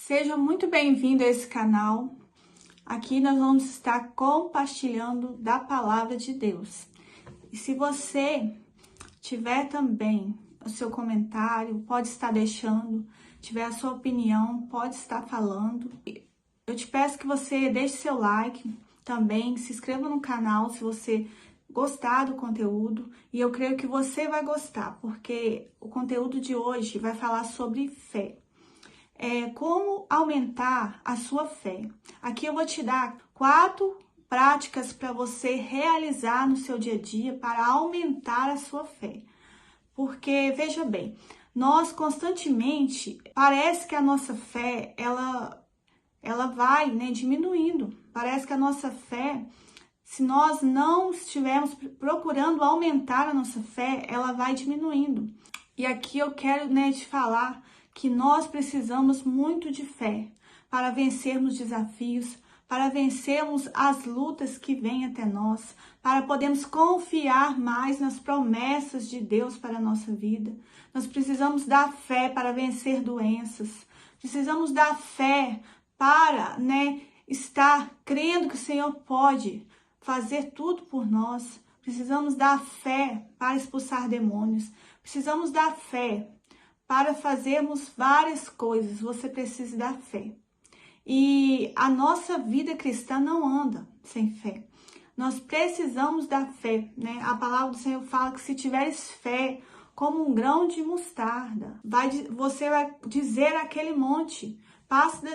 Seja muito bem-vindo a esse canal. Aqui nós vamos estar compartilhando da palavra de Deus. E se você tiver também o seu comentário, pode estar deixando, tiver a sua opinião, pode estar falando. Eu te peço que você deixe seu like também, se inscreva no canal se você gostar do conteúdo. E eu creio que você vai gostar, porque o conteúdo de hoje vai falar sobre fé. Como aumentar a sua fé. Aqui eu vou te dar 4 práticas para você realizar no seu dia a dia para aumentar a sua fé. Porque, veja bem, nós constantemente, parece que a nossa fé, ela vai, diminuindo. Parece que a nossa fé, se nós não estivermos procurando aumentar a nossa fé, ela vai diminuindo. E aqui eu quero, te falar que nós precisamos muito de fé para vencermos desafios, para vencermos as lutas que vêm até nós, para podermos confiar mais nas promessas de Deus para a nossa vida. Nós precisamos da fé para vencer doenças, precisamos da fé para, estar crendo que o Senhor pode fazer tudo por nós. Precisamos da fé para expulsar demônios, precisamos da fé para fazermos várias coisas. Você precisa da fé. E a nossa vida cristã não anda sem fé. Nós precisamos da fé, A palavra do Senhor fala que se tiveres fé como um grão de mostarda, você vai dizer àquele monte, passe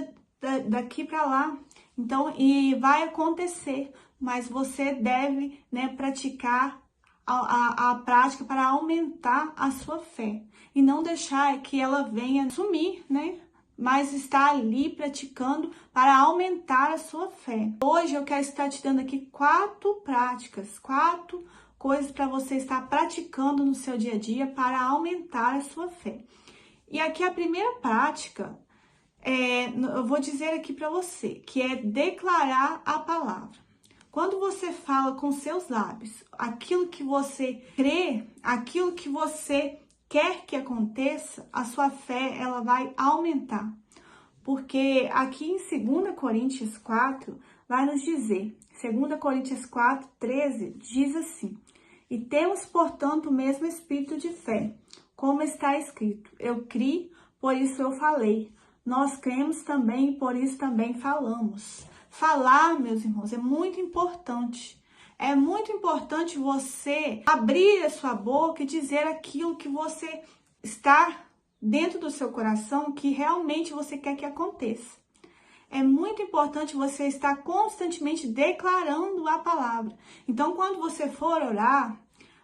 daqui para lá. Então, e vai acontecer, mas você deve, praticar a prática para aumentar a sua fé e não deixar que ela venha sumir, mas estar ali praticando para aumentar a sua fé. Hoje eu quero estar te dando aqui 4 práticas, 4 coisas para você estar praticando no seu dia a dia para aumentar a sua fé. E aqui a primeira prática, eu vou dizer aqui para você, que é declarar a palavra. Quando você fala com seus lábios aquilo que você crê, aquilo que você quer que aconteça, a sua fé ela vai aumentar. Porque aqui em 2 Coríntios 4 vai nos dizer, 2 Coríntios 4, 13, diz assim: E temos, portanto, o mesmo espírito de fé, como está escrito, eu criei, por isso eu falei. Nós cremos também, por isso também falamos. Falar, meus irmãos, é muito importante. É muito importante você abrir a sua boca e dizer aquilo que você está dentro do seu coração, que realmente você quer que aconteça. É muito importante você estar constantemente declarando a palavra. Então, quando você for orar,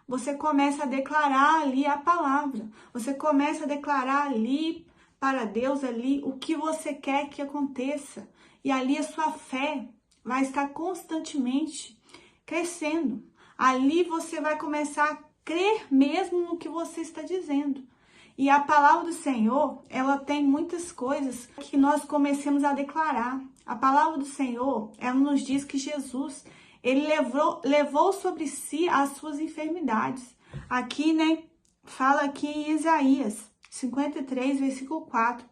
você começa a declarar ali a palavra. Você começa a declarar ali para Deus ali o que você quer que aconteça. E ali a sua fé vai estar constantemente crescendo. Ali você vai começar a crer mesmo no que você está dizendo. E a palavra do Senhor, ela tem muitas coisas que nós comecemos a declarar. A palavra do Senhor, ela nos diz que Jesus, ele levou sobre si as suas enfermidades. Aqui, fala aqui em Isaías 53, versículo 4.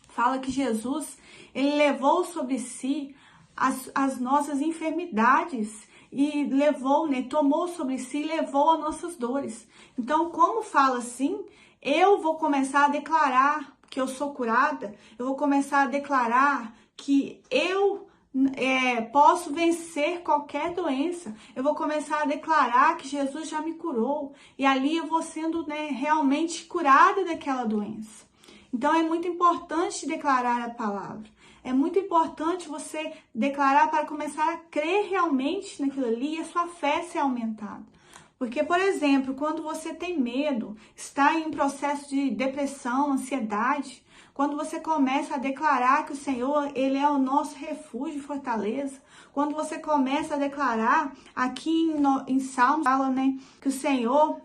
Fala que Jesus, ele levou sobre si as nossas enfermidades e levou, tomou sobre si e levou as nossas dores. Então, como fala assim, eu vou começar a declarar que eu sou curada, eu vou começar a declarar que eu posso vencer qualquer doença. Eu vou começar a declarar que Jesus já me curou e ali eu vou sendo realmente curada daquela doença. Então, é muito importante declarar a palavra. É muito importante você declarar para começar a crer realmente naquilo ali e a sua fé ser aumentada. Porque, por exemplo, quando você tem medo, está em um processo de depressão, ansiedade, quando você começa a declarar que o Senhor, ele é o nosso refúgio e fortaleza, quando você começa a declarar, aqui em Salmos, fala, que o Senhor,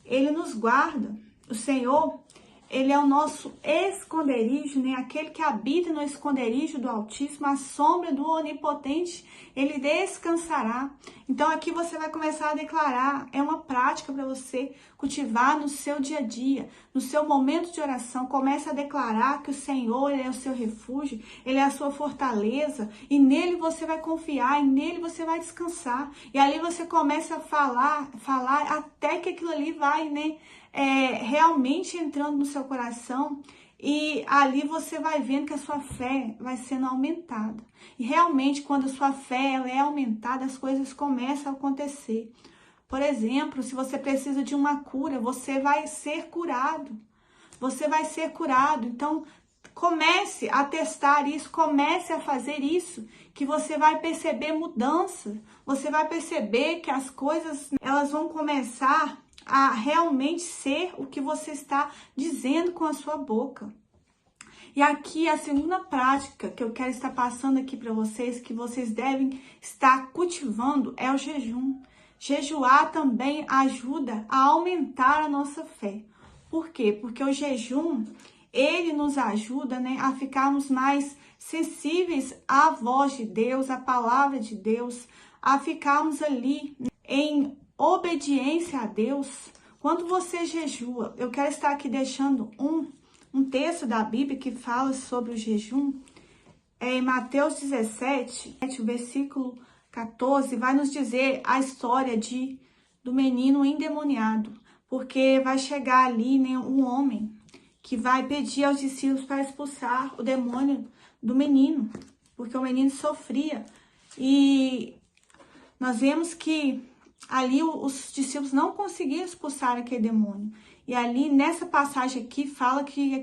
ele nos guarda, o Senhor, Ele é o nosso esconderijo, né? Aquele que habita no esconderijo do Altíssimo, a sombra do Onipotente, ele descansará. Então aqui você vai começar a declarar, é uma prática para você cultivar no seu dia a dia, no seu momento de oração. Comece a declarar que o Senhor, ele é o seu refúgio, ele é a sua fortaleza, e nele você vai confiar, e nele você vai descansar. E ali você começa a falar até que aquilo ali vai, né? Realmente entrando no seu coração, e ali você vai vendo que a sua fé vai sendo aumentada. E realmente, quando a sua fé ela é aumentada, as coisas começam a acontecer. Por exemplo, se você precisa de uma cura, você vai ser curado. Você vai ser curado. Então, comece a testar isso, comece a fazer isso, que você vai perceber mudança. Você vai perceber que as coisas elas vão começar a realmente ser o que você está dizendo com a sua boca. E aqui a segunda prática que eu quero estar passando aqui para vocês, que vocês devem estar cultivando, é o jejum. Jejuar também ajuda a aumentar a nossa fé. Por quê? Porque o jejum, ele nos ajuda, né, a ficarmos mais sensíveis à voz de Deus, à palavra de Deus, a ficarmos ali em obediência a Deus. Quando você jejua, eu quero estar aqui deixando um texto da Bíblia que fala sobre o jejum. Em Mateus 17, o versículo 14, vai nos dizer a história do menino endemoniado. Porque vai chegar ali, né, um homem que vai pedir aos discípulos para expulsar o demônio do menino, porque o menino sofria. E nós vemos que ali os discípulos não conseguiram expulsar aquele demônio. E ali nessa passagem aqui fala que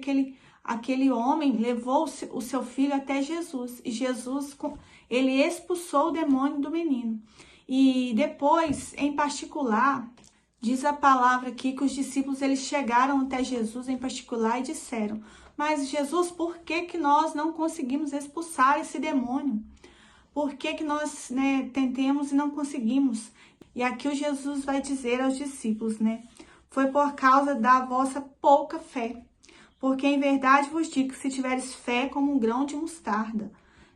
aquele homem levou o seu filho até Jesus. E Jesus, ele expulsou o demônio do menino. E depois, em particular, diz a palavra aqui que os discípulos eles chegaram até Jesus em particular e disseram: mas Jesus, por que nós não conseguimos expulsar esse demônio? Por que nós, né, tentemos e não conseguimos? E aqui o Jesus vai dizer aos discípulos, né? Foi por causa da vossa pouca fé. Porque em verdade vos digo que se tiveres fé como um grão de mostarda,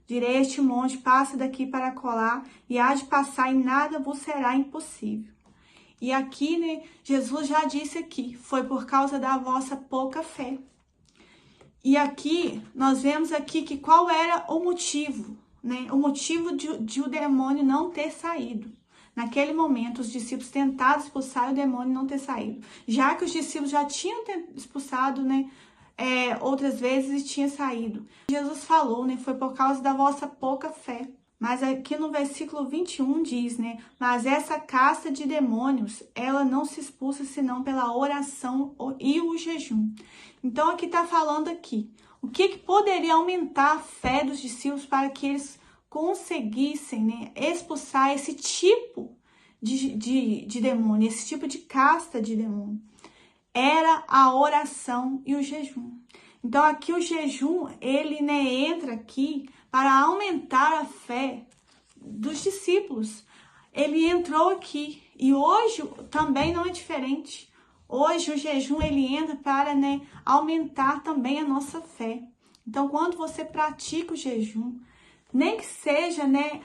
direi a este monte, passa daqui para colar, e há de passar, e nada vos será impossível. E aqui, né, Jesus já disse aqui, foi por causa da vossa pouca fé. E aqui, nós vemos aqui que qual era o motivo, né? O motivo de o demônio não ter saído. Naquele momento, os discípulos tentaram expulsar o demônio não ter saído. Já que os discípulos já tinham expulsado, né, outras vezes e tinha saído. Jesus falou, né, foi por causa da vossa pouca fé. Mas aqui no versículo 21 diz, né, mas essa casta de demônios, ela não se expulsa senão pela oração e o jejum. Então aqui está falando aqui, o que poderia aumentar a fé dos discípulos para que eles conseguissem, né, expulsar esse tipo de demônio, esse tipo de casta de demônio? Era a oração e o jejum. Então aqui o jejum, ele, né, entra aqui para aumentar a fé dos discípulos. Ele entrou aqui e hoje também não é diferente. Hoje o jejum ele entra para, né, aumentar também a nossa fé. Então quando você pratica o jejum, nem que seja, né,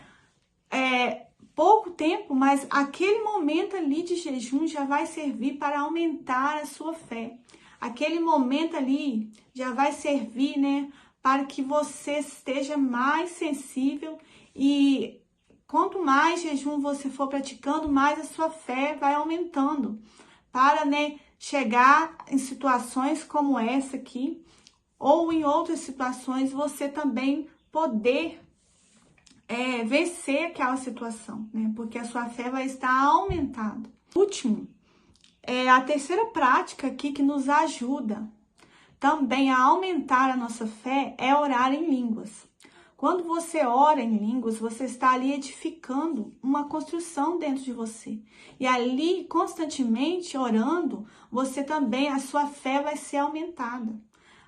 pouco tempo, mas aquele momento ali de jejum já vai servir para aumentar a sua fé. Aquele momento ali já vai servir, né, para que você esteja mais sensível, e quanto mais jejum você for praticando, mais a sua fé vai aumentando, para, né, chegar em situações como essa aqui, ou em outras situações, você também poder vencer aquela situação, né? Porque a sua fé vai estar aumentada. Último, a terceira prática aqui que nos ajuda também a aumentar a nossa fé é orar em línguas. Quando você ora em línguas, você está ali edificando uma construção dentro de você. E ali, constantemente orando, você também, a sua fé vai ser aumentada.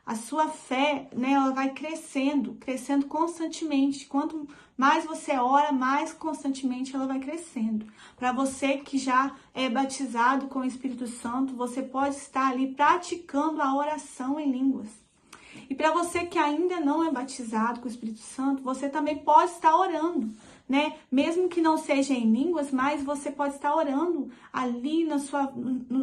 a sua fé, né, ela vai crescendo constantemente. Quanto mais você ora, mais constantemente ela vai crescendo. Para você que já é batizado com o Espírito Santo, você pode estar ali praticando a oração em línguas. E para você que ainda não é batizado com o Espírito Santo, você também pode estar orando, né? Mesmo que não seja em línguas, mas você pode estar orando ali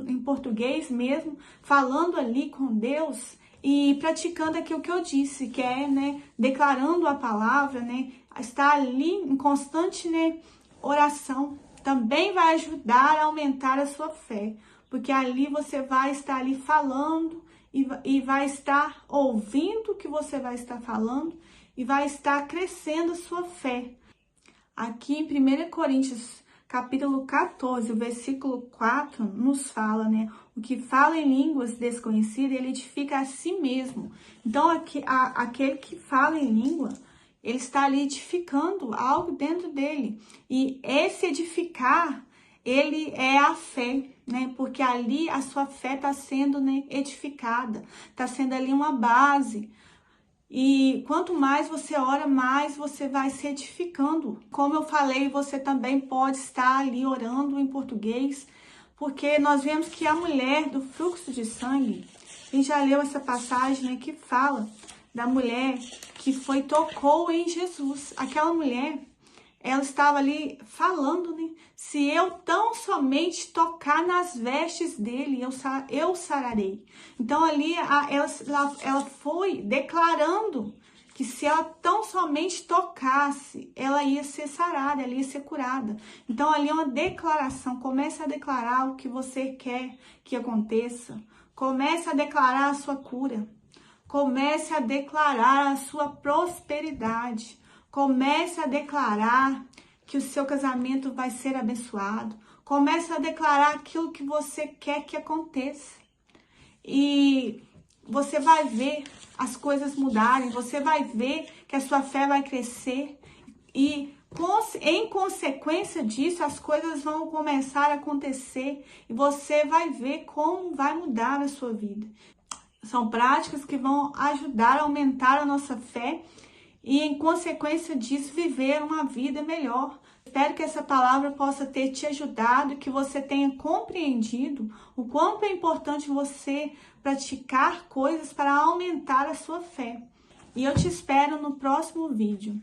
em português mesmo, falando ali com Deus e praticando aquilo que eu disse, que é, né, declarando a palavra, né? Estar ali em constante, né, oração. Também vai ajudar a aumentar a sua fé, porque ali você vai estar ali falando e vai estar ouvindo o que você vai estar falando e vai estar crescendo a sua fé. Aqui em 1 Coríntios, capítulo 14, o versículo 4, nos fala, né? O que fala em línguas desconhecidas, ele edifica a si mesmo. Então, aquele que fala em língua, ele está ali edificando algo dentro dele. E esse edificar, ele é a fé, né? Porque ali a sua fé está sendo, né, edificada, está sendo ali uma base. E quanto mais você ora, mais você vai se edificando. Como eu falei, você também pode estar ali orando em português, porque nós vemos que a mulher do fluxo de sangue, a gente já leu essa passagem, né, que fala da mulher que tocou em Jesus. Aquela mulher, ela estava ali falando, né? Se eu tão somente tocar nas vestes dele, eu sararei. Então ali ela foi declarando que se ela tão somente tocasse, ela ia ser sarada, ela ia ser curada. Então ali é uma declaração. Comece a declarar o que você quer que aconteça. Comece a declarar a sua cura. Comece a declarar a sua prosperidade. Comece a declarar que o seu casamento vai ser abençoado. Comece a declarar aquilo que você quer que aconteça. E você vai ver as coisas mudarem, você vai ver que a sua fé vai crescer. E em consequência disso, as coisas vão começar a acontecer. E você vai ver como vai mudar a sua vida. São práticas que vão ajudar a aumentar a nossa fé e, em consequência disso, viver uma vida melhor. Espero que essa palavra possa ter te ajudado, que você tenha compreendido o quanto é importante você praticar coisas para aumentar a sua fé. E eu te espero no próximo vídeo.